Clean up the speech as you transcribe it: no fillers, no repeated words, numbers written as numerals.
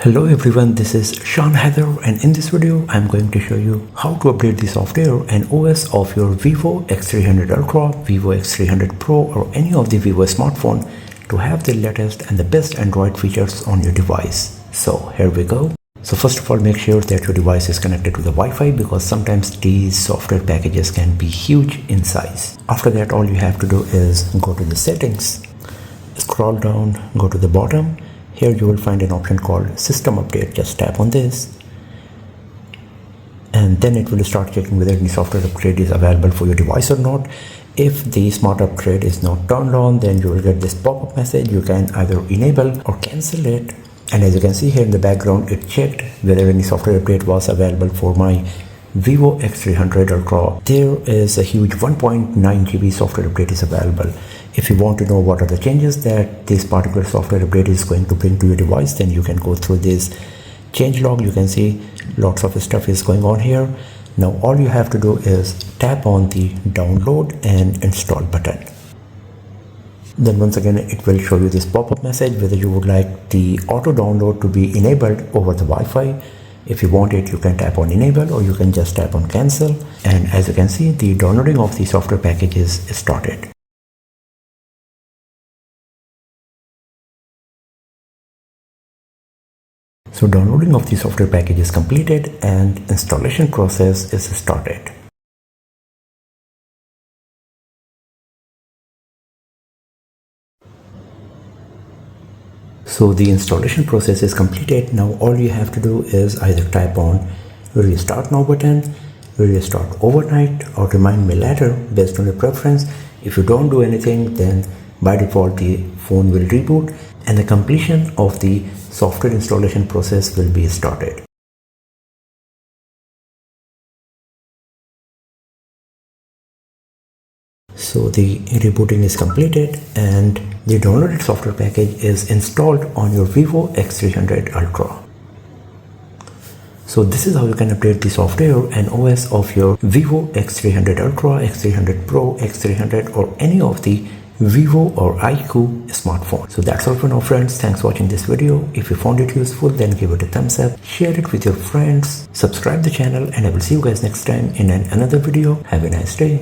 Hello everyone, this is Sean Heather, and in this video I'm going to show you how to update the software and OS of your Vivo X300 Ultra, Vivo X300 Pro or any of the Vivo smartphone to have the latest and the best Android features on your device. So here we go. So first of all, make sure that your device is connected to the Wi-Fi because sometimes these software packages can be huge in size. After that, all you have to do is go to the settings, scroll down, go to the bottom. Here you will find an option called System Update. Just tap on this and then it will start checking whether any software upgrade is available for your device or not. If the smart upgrade is not turned on, then you will get this pop-up message. You can either enable or cancel it, and as you can see here in the background, it checked whether any software update was available for my Vivo X300 Ultra. There is a huge 1.9 GB software update is available. If you want to know what are the changes that this particular software update is going to bring to your device, then you can go through this change log. You can see lots of stuff is going on here. Now all you have to do is tap on the download and install button. Then once again it will show you this pop-up message whether you would like the auto download to be enabled over the Wi-Fi. If you want it, you can tap on enable or you can just tap on cancel, and as you can see, the downloading of the software package is started. So downloading of the software package is completed and installation process is started. So the installation process is completed. Now all you have to do is either tap on restart now button, restart overnight, or remind me later based on your preference. If you don't do anything, then by default the phone will reboot and the completion of the software installation process will be started. So the rebooting is completed and the downloaded software package is installed on your Vivo X300 Ultra. So this is how you can update the software and OS of your Vivo X300 Ultra, X300 Pro, X300 or any of the Vivo or iQOO smartphone. So that's all for now friends. Thanks for watching this video. If you found it useful, then give it a thumbs up, share it with your friends, subscribe the channel, and I will see you guys next time in another video. Have a nice day.